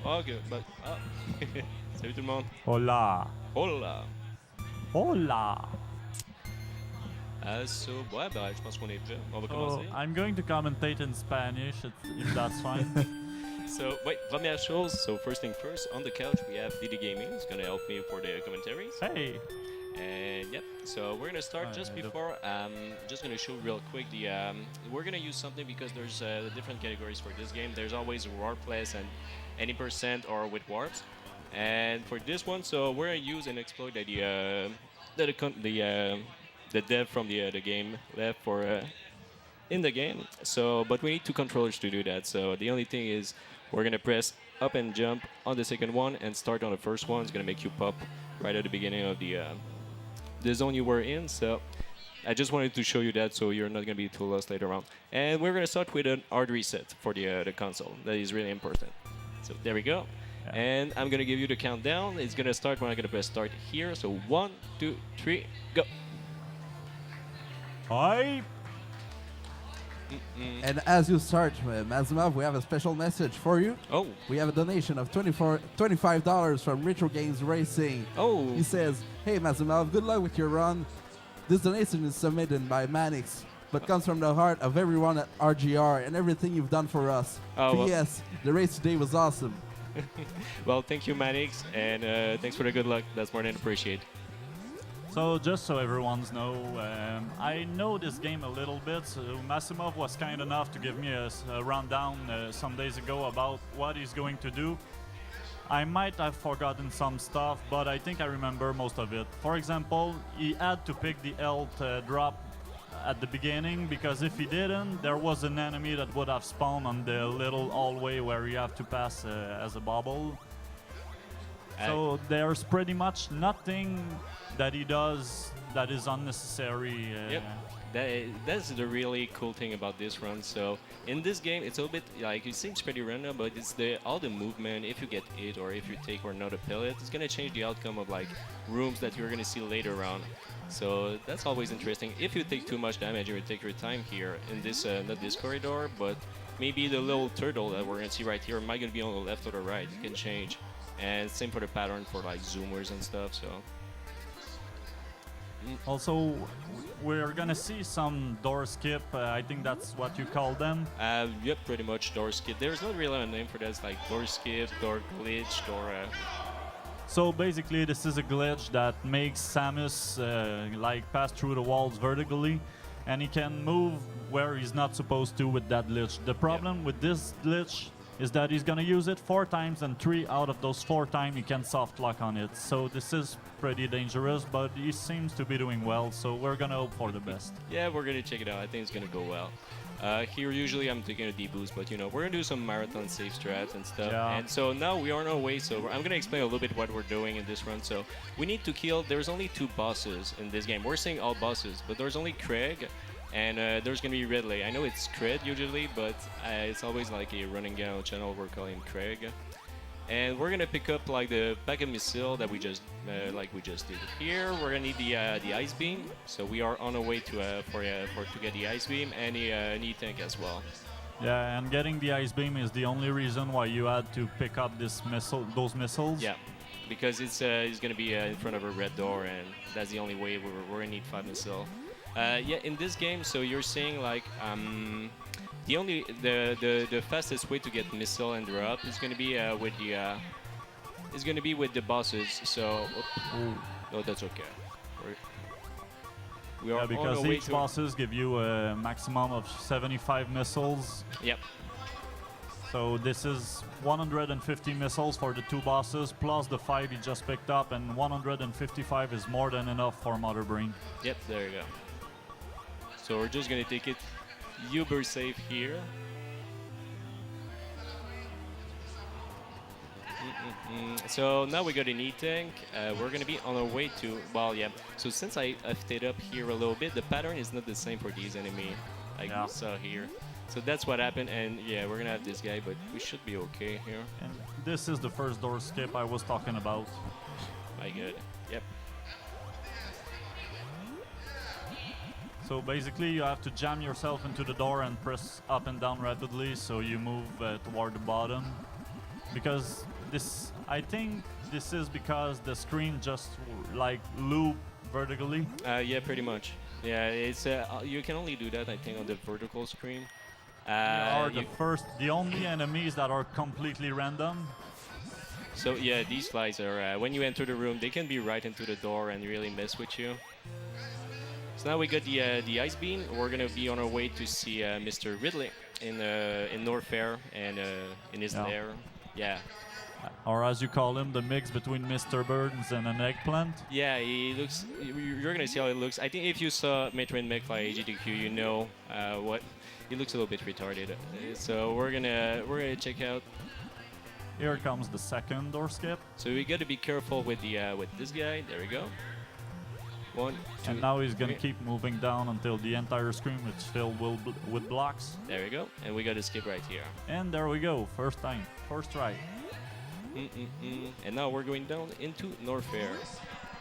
Ok, bah, ah. Salut tout le monde. Hola. Hola. Hola. Ouais, bah, je pense qu'on est prêt. On va So commencer. I'm going to commentate in Spanish, if that's fine. So, wait, première chose. So, first thing first, on the couch we have Didi Gaming. He's gonna help me for the commentaries. Hey. And yep, so we're gonna start just before. Just gonna show real quick the. We're gonna use something because there's different categories for this game. There's always a warp place and any percent or with warps. And for this one, so we're gonna use and exploit the dev from the game left for in the game. So, but we need two controllers to do that. So the only thing is we're gonna press up and jump on the second one and start on the first one. It's gonna make you pop right at the beginning of the zone you were in. So I just wanted to show you that so you're not gonna be too lost later on. And we're gonna start with an hard reset for the console. That is really important. So there we go. Yeah. And I'm gonna give you the countdown. It's gonna start when I'm gonna press start here. So 1, 2, 3, go. Hi. And as you start, Mazimov, we have a special message for you. Oh. We have a donation of $25 from Retro Games Racing. Oh. He says, "Hey Mazimov, good luck with your run. This donation is submitted by Manix, but comes from the heart of everyone at RGR and everything you've done for us. Oh, well. P.S. The race today was awesome." Well, thank you, Manix, and thanks for the good luck. That's more than appreciated. So just so everyone's know, I know this game a little bit. So Mazimov was kind enough to give me a rundown some days ago about what he's going to do. I might have forgotten some stuff, but I think I remember most of it. For example, he had to pick the health drop at the beginning, because if he didn't, there was an enemy that would have spawned on the little hallway where you have to pass as a bubble. So there's pretty much nothing that he does that is unnecessary. Yep. That's the really cool thing about this run. So in this game, it's a little bit like it seems pretty random, but it's all the movement. If you get hit or if you take or not a pellet, it's gonna change the outcome of like rooms that you're gonna see later on. So that's always interesting. If you take too much damage, you will take your time here in this not this corridor, but maybe the little turtle that we're gonna see right here might gonna be on the left or the right. It can change, and same for the pattern for like zoomers and stuff. So. Also, we're gonna see some door skip. I think that's what you call them. Yep, pretty much door skip. There's not really a name for that. It's like door skip, door glitch, door. So basically, this is a glitch that makes Samus like pass through the walls vertically, and he can move where he's not supposed to with that glitch. The problem with this glitch is that he's gonna use it 4 times, and 3 out of those 4 times he can soft lock on it. So this is pretty dangerous, but he seems to be doing well, so we're gonna hope for the best. Yeah, we're gonna check it out. I think it's gonna go well. Here usually I'm taking a D-boost, but you know, we're gonna do some marathon safe strats and stuff. Yeah. And so now we are on our way, so I'm gonna explain a little bit what we're doing in this run. So we need to kill, there's only 2 bosses in this game. We're saying all bosses, but there's only Craig, and there's gonna be Ridley. I know it's Cred usually, but it's always like a running guy on the channel, we're calling him Craig. And we're gonna pick up like the backup missile that we just did here. We're gonna need the ice beam, so we are on our way to get the ice beam and an E-tank as well. Yeah, and getting the ice beam is the only reason why you had to pick up those missiles. Yeah, because it's gonna be in front of a red door, and that's the only way we're gonna need 5 missile. Yeah, in this game, so you're saying like the fastest way to get missile and drop is gonna be with the bosses. So no, that's okay. We are Yeah, on because our way each to bosses give you a maximum of 75 missiles. Yep. So this is 150 missiles for the 2 bosses, plus the 5 you just picked up, and 155 is more than enough for Mother Brain. Yep, there you go. So we're just gonna take it uber safe here. So now we got an E-tank. We're gonna be on our way to, well, yeah. So since I've stayed up here a little bit, the pattern is not the same for these enemy like we saw here. So that's what happened, and yeah, we're gonna have this guy, but we should be okay here. And this is the first door skip I was talking about. My good. Yep. So basically you have to jam yourself into the door and press up and down rapidly so you move toward the bottom. Because this, I think this is because the screen just like loop vertically. Yeah, pretty much. Yeah, it's you can only do that I think on the vertical screen. Are You- the only enemies that are completely random. so yeah, these flies are when you enter the room, they can be right into the door and really mess with you. So now we got the ice beam. We're gonna be on our way to see Mr. Ridley in North Fair and in his Yeah. lair. Yeah, Or as you call him, the mix between Mr. Burns and an eggplant. yeah. He looks. You're gonna see how it looks. I think if you saw Metroid McFly AGDQ, you know what. He looks a little bit retarded. So we're gonna check out. Here comes the second door skip. So we got to be careful with the with this guy. There we go. One, two. And now he's gonna three. keep moving down until the entire screen is filled with blocks. There we go. And we got to skip right here. And there we go, first time, first try. And now we're going down into North Fair.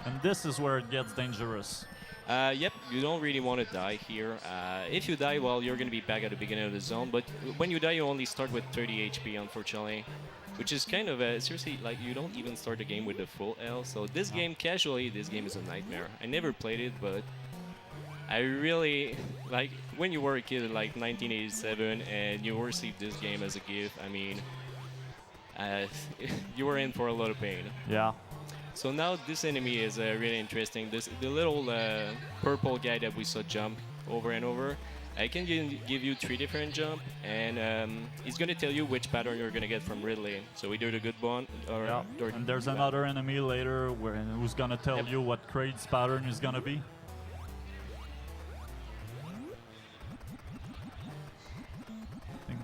And this is where it gets dangerous. Yep, you don't really want to die here. If you die, well, you're going to be back at the beginning of the zone. But when you die, you only start with 30 HP, unfortunately. Which is kind of, seriously, like, you don't even start the game with the full L. So this game, casually, this game is a nightmare. I never played it, but I really, like, when you were a kid in, like, 1987, and you received this game as a gift, I mean, you were in for a lot of pain. Yeah. So now this enemy is really interesting. The little purple guy that we saw jump over and over. I can give you 3 different jump, and he's gonna tell you which pattern you're gonna get from Ridley. So either the good one or Yeah. or And there's the bad. another enemy later who's gonna tell Yep. you what Kraid's pattern is gonna be. Think-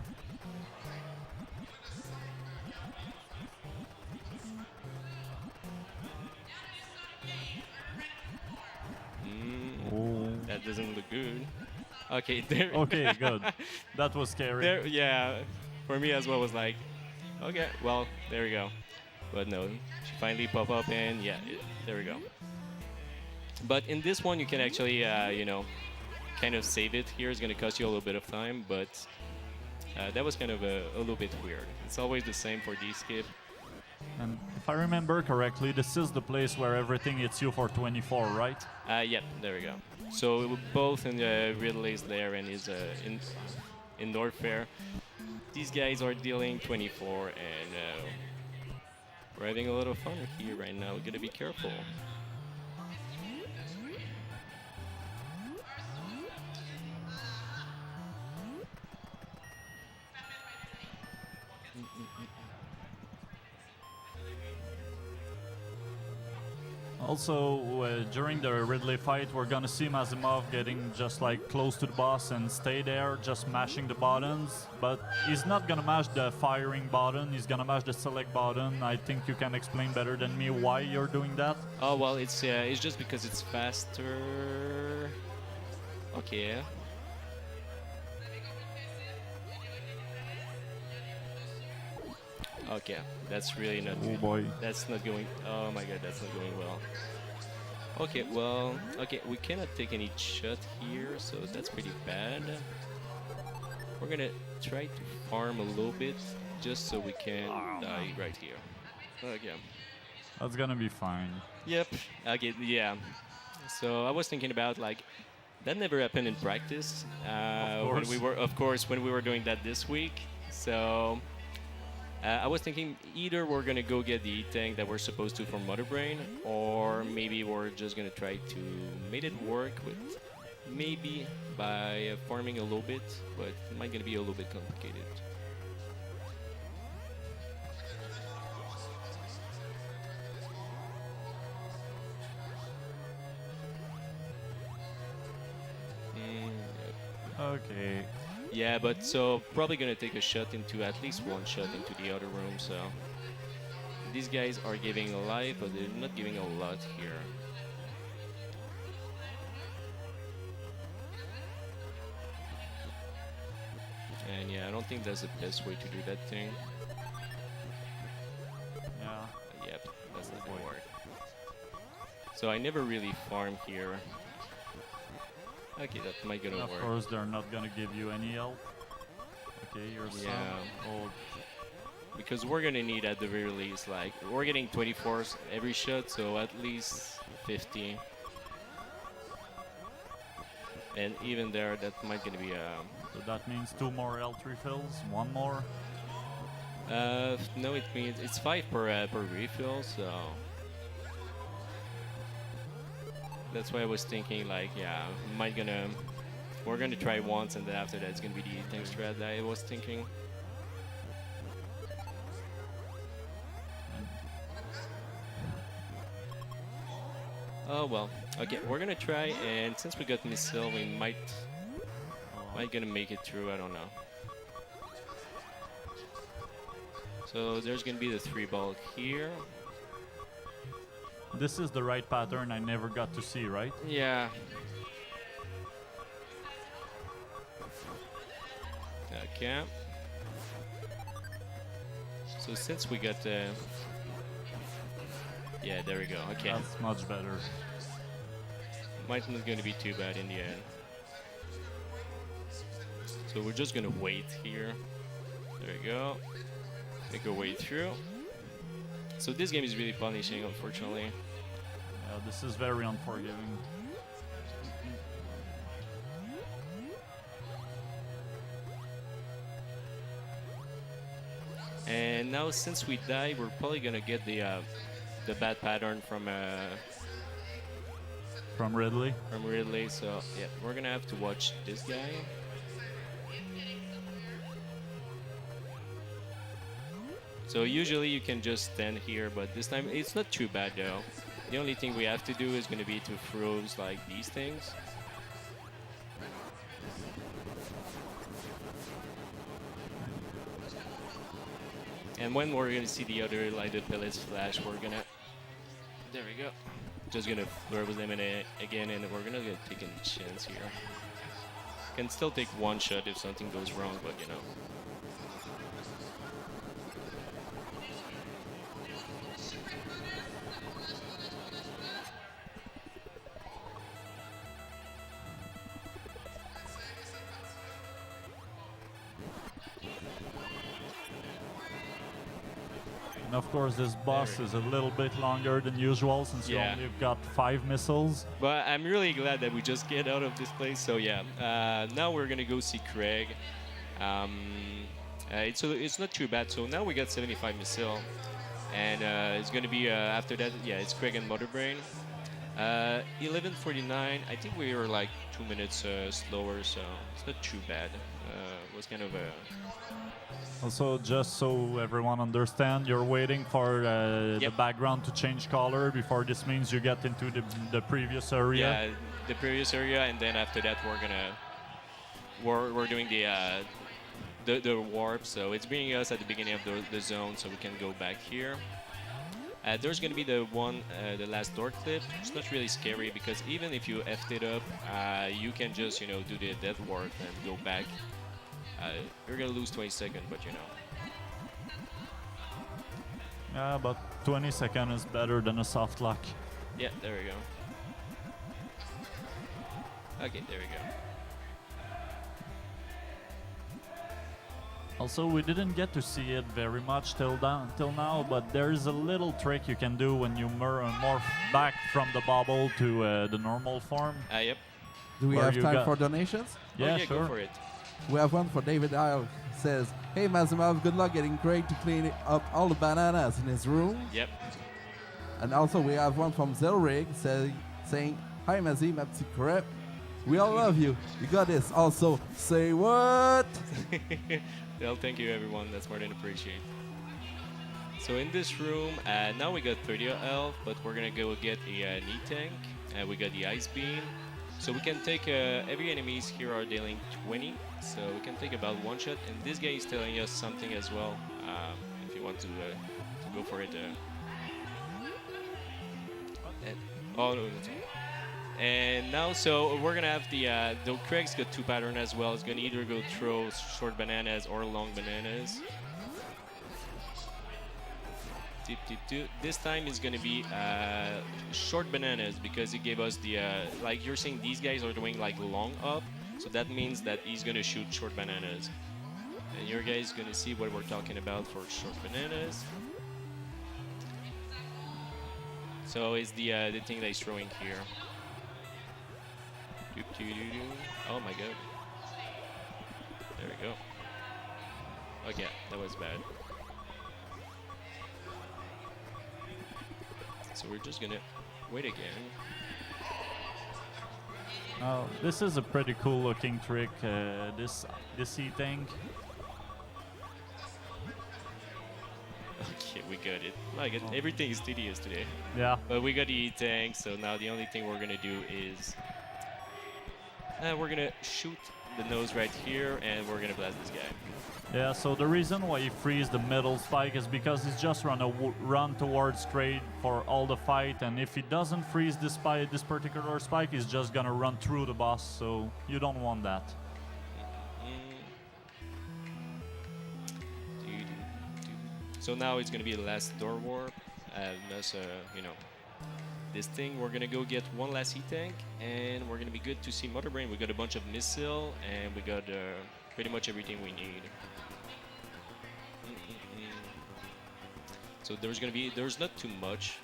Oh. That doesn't look good. Okay, there. Okay, good. That was scary. There, yeah. For me as well was like, okay, well, there we go. But no, she finally pop up and yeah, there we go. But in this one, you can actually, you know, kind of save it. Here it's gonna cost you a little bit of time, but that was kind of a little bit weird. It's always the same for D-skip. And if I remember correctly, this is the place where everything hits you for 24, right? Yep, there we go. So both in Ridley's there and is in North Fair. These guys are dealing 24, and we're having a lot of fun here right now. We gotta be careful. Also, during the Ridley fight, we're gonna see Mazimov getting just like close to the boss and stay there, just mashing the buttons. But he's not gonna mash the firing button, he's gonna mash the select button. I think you can explain better than me why you're doing that. Oh well, it's just because it's faster. Okay. Okay, that's really not. Oh boy. That's not going. Oh my god, that's not going well. Okay, well, okay, we cannot take any shot here, so that's pretty bad. We're gonna try to farm a little bit, just so we can die right here. Okay. That's gonna be fine. Yep. Okay. Yeah. So I was thinking about like that never happened in practice. When we were, of course, when we were doing that this week. So. I was thinking either we're gonna go get the E-Tank that we're supposed to from Mother Brain, or maybe we're just gonna try to make it work with maybe by farming a little bit, but it might gonna be a little bit complicated. Okay. Yeah, but so probably gonna take a shot into at least one shot into the other room. So these guys are giving a life, but they're not giving a lot here. And yeah, I don't think that's the best way to do that thing. Yeah. Yep, that's not gonna work. So I never really farm here. Okay, that might gonna Of work. course, they're not gonna give you any help. Okay, your son. Yeah. Oh, because we're gonna need at the very least, like, we're getting 24s every shot, so at least 50. And even there, that might gonna be So that means 2 more health refills, 1 more. no, it means it's 5 per refill, so that's why I was thinking, like, yeah, we're gonna try once, and then after that it's gonna be the tank strat that I was thinking. Oh well, okay, we're gonna try, and since we got missile, we might gonna make it through. I don't know. So there's gonna be the 3 bulk here. This is the right pattern I never got to see, right? Yeah. Okay. So since we got yeah, there we go. Okay. That's much better. Might not gonna be too bad in the end. So we're just gonna wait here. There we go. Make our way through. So this game is really punishing, unfortunately. Yeah, this is very unforgiving. And now since we die, we're probably gonna get the bad pattern from Ridley. Ridley. So yeah, we're gonna have to watch this guy. So usually you can just stand here, but this time it's not too bad though. The only thing we have to do is gonna be to froze like these things. And when we're gonna see the other lighted pellets flash, we're gonna, there we go. Just gonna flare with them again, and we're gonna get taking a chance here. Can still take 1 shot if something goes wrong, but you know. And of course, this boss is a little bit longer than usual since you Yeah. only got 5 missiles. But I'm really glad that we just get out of this place. So yeah, now we're gonna go see Craig. It's not too bad. So now we got 75 missile, and it's gonna be after that. Yeah, it's Craig and Motherbrain. 11:49. I think we were like 2 minutes slower, so it's not too bad. It was kind of a. Also, just so everyone understand, you're waiting for the Yep. background to change color before this means you get into the previous area. Yeah, the previous area, and then after that we're doing the warp. So it's bringing us at the beginning of the zone, so we can go back here. There's gonna be the last door clip. It's not really scary because even if you effed it up, you can just do the death warp and go back. You're gonna lose 20 seconds, but you know. Yeah, but 20 seconds is better than a soft lock. Yeah, there we go. Okay, there we go. Also, we didn't get to see it very much till now, but there is a little trick you can do when you morph back from the bobble to the normal form. Yep. Do we Where have you time got- for donations? Oh, yeah, sure. go for it. We have one for David Isle. Says, "Hey Mazimov, good luck getting Craig to clean up all the bananas in his room." Yep. And also we have one from Zelrig saying, "Hi Mazzy, ma petite crêpe. We all love you. You got this." Also, say what? Well, thank you everyone. That's more than appreciated. So in this room, now we got 30 health, but we're gonna go get a knee tank. We got the ice beam. So we can take every enemies here are dealing 20, so we can take about 1 shot. And this guy is telling us something as well. If you want to go for it. Oh no. And now, so we're gonna have the Craig's got 2 pattern as well. It's gonna either go throw short bananas or long bananas. Tip, tip, tip. This time is gonna be short bananas because he gave us the like you're saying these guys are doing like long up, so that means that he's gonna shoot short bananas. And you guys gonna see what we're talking about for short bananas. So it's the thing that he's throwing here. Oh my god. There we go. Okay, that was bad. So we're just gonna wait again. Oh, this is a pretty cool looking trick. This E-tank. Okay, we got it. Like everything is tedious today. Yeah. But we got the E-tank, so now the only thing we're gonna do is we're gonna shoot the nose right here, and we're gonna blast this guy. Yeah, so the reason why he frees the middle spike is because he's just run towards straight for all the fight, and if he doesn't freeze this particular spike, he's just gonna run through the boss, so you don't want that. So now it's gonna be the last door warp, and that's you know, this thing. We're gonna go get one last E-tank, and we're gonna be good to see Mother Brain. We got a bunch of missile, and we got pretty much everything we need. So there's not too much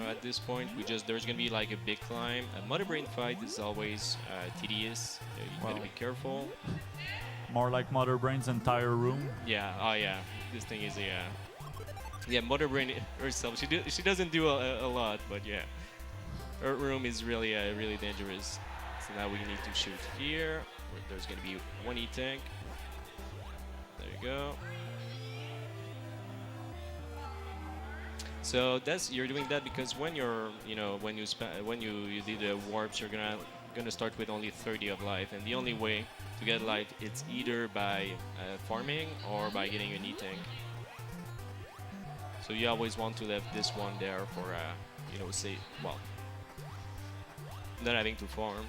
at this point. There's gonna be like a big climb. A Mother Brain fight is always tedious. You gotta be careful. More like Mother Brain's entire room. Yeah. Oh yeah. This thing is yeah. Mother Brain herself. She doesn't do a lot, but yeah. Her room is really really dangerous. So now we need to shoot here. There's gonna be one E-tank. There you go. So you're doing that because when when you do the warps, you're gonna start with only 30 of life, and the only way to get life it's either by farming or by getting an E-tank. So you always want to leave this one there for say not having to farm.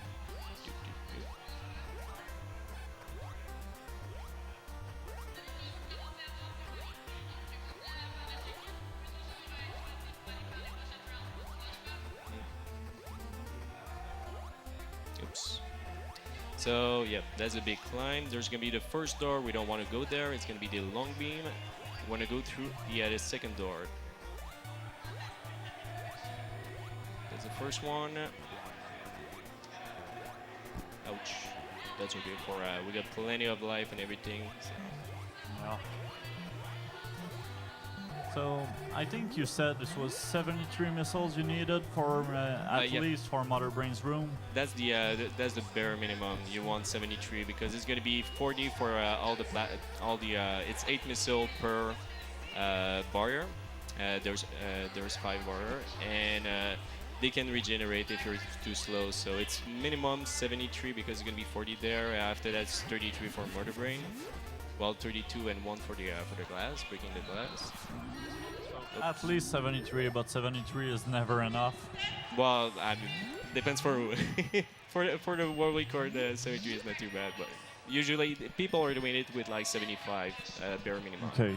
Oops. So yeah, that's a big climb. There's gonna be the first door. We don't want to go there. It's gonna be the long beam. We want to go through the second door. That's the first one. Ouch. That's okay. We got plenty of life and everything. So. Yeah. So I think you said this was 73 missiles you needed for at yep. least for Mother Brain's room. That's the bare minimum. You want 73 because it's gonna be 40 for it's 8 missile per barrier. There's 5 barrier, and they can regenerate if you're too slow. So it's minimum 73 because it's gonna be 40 there. After that's 33 for Mother Brain. Well, 32 and 1 for the glass, breaking the glass. At least 73, but 73 is never enough. Well, depends for who. for the world record, 73 is not too bad, but usually people are doing it with like 75 bare minimum. Okay.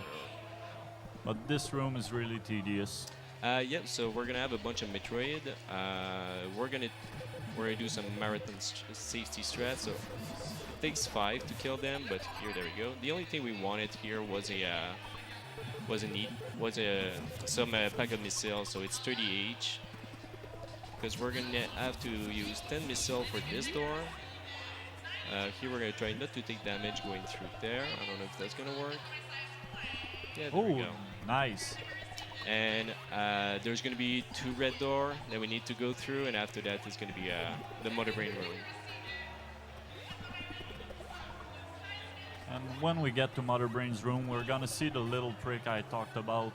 But this room is really tedious. Yeah, so we're gonna have a bunch of Metroid. We're gonna do some marathon safety strats. So it takes 5 to kill them, but here, there we go. The only thing we wanted here was some pack of missiles, so it's 30 each. Because we're gonna have to use 10 missile for this door. Here we're gonna try not to take damage going through there. I don't know if that's gonna work. Yeah, there we go. Nice. And there's gonna be 2 red door that we need to go through, and after that is gonna be the Mother Brain room. And when we get to Mother Brain's room, we're gonna see the little trick I talked about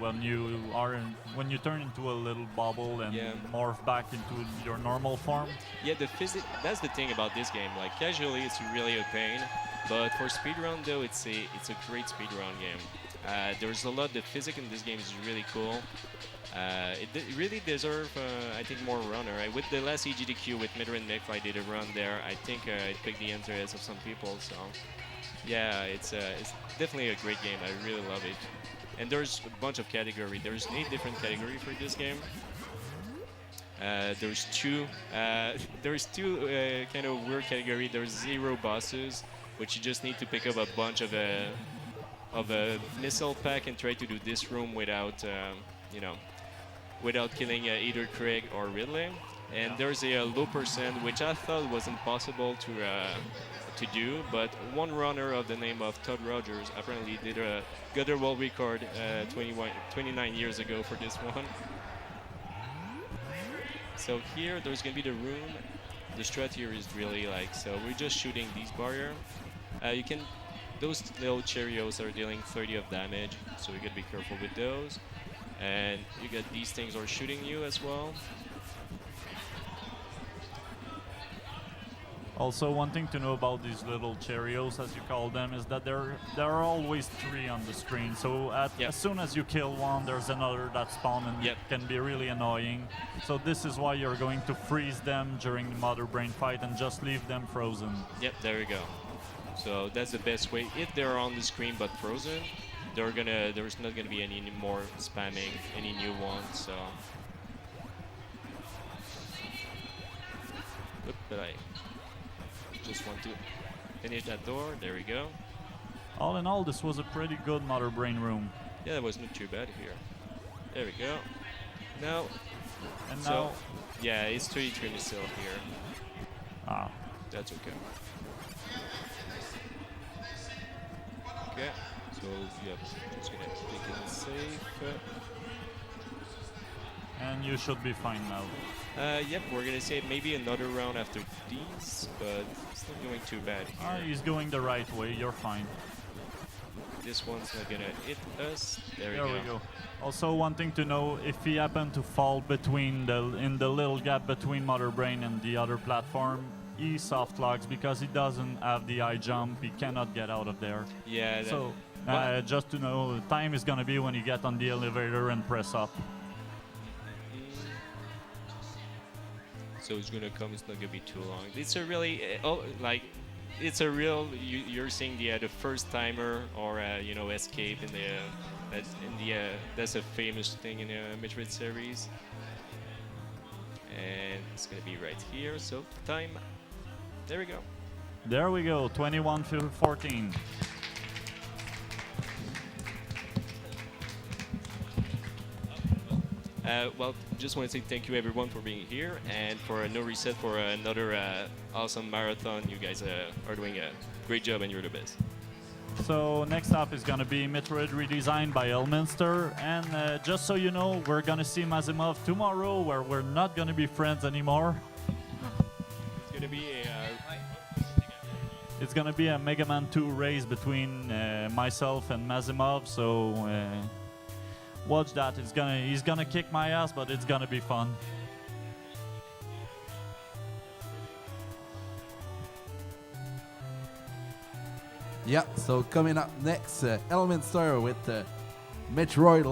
when you turn into a little bubble and morph back into your normal form. Yeah, that's the thing about this game. Like casually, it's really a pain, but for speedrun though, it's a great speedrun game. There's a lot. The physics in this game is really cool. It really deserves, I think, more runner. With the last EGDQ with Midra and Nick, I did a run there. I think it picked the interest of some people. So, yeah, it's definitely a great game. I really love it. And there's a bunch of categories. There's 8 different categories for this game. There's two kind of weird category. There's 0 bosses. which you just need to pick up a bunch of a missile pack and try to do this room without, you know, without killing either Craig or Ridley. And there's a low percent, which I thought was impossible to do, but one runner of the name of Todd Rogers apparently got a world record 29 years ago for this one. So here, there's gonna be the room. The strat here is really like, so we're just shooting these barrier. Those little Cheerios are dealing 30 of damage, so you gotta be careful with those. And you got these things are shooting you as well. Also, one thing to know about these little Cheerios, as you call them, is that there are always 3 on the screen. So as soon as you kill one, there's another that spawn, and it can be really annoying. So this is why you're going to freeze them during the Mother Brain fight and just leave them frozen. Yep, there we go. So that's the best way. If they're on the screen but frozen, there's not gonna be any more spamming, any new ones. So. Oop, but I just want to finish that door. There we go. All in all, this was a pretty good Mother Brain room. Yeah, that was not too bad here. There we go. Now, And so now, yeah, it's 33 missile here. ah, That's okay. Okay, so yep, just gonna click it safe. and you should be fine now. Yep, we're gonna say maybe another round after these, but it's not going too bad here. He's going the right way. You're fine. This one's not gonna hit us. There There we we go. go. Also, one thing to know: if he happened to fall in the little gap between Mother Brain and the other platform, he soft logs because he doesn't have the high jump. He cannot get out of there. Yeah. So, but- just to know, time is gonna be when you get on the elevator and press up. So it's gonna come. It's not gonna be too long. It's a really it's a real. You're seeing the first timer or you know, escape in that's a famous thing in the Metroid series. And it's gonna be right here. So time. There we go. There we go. 21-14. Well, just want to say thank you everyone for being here and for NoReset for another awesome marathon. You guys are doing a great job and you're the best. So next up is gonna be Metroid redesigned by Elminster, and just so you know, we're gonna see Mazimov tomorrow, where we're not gonna be friends anymore. It's gonna be It's gonna be a Mega Man 2 race between myself and Mazimov, so watch that. He's gonna kick my ass, but it's gonna be fun. Yeah, so coming up next, Element Star with Metroid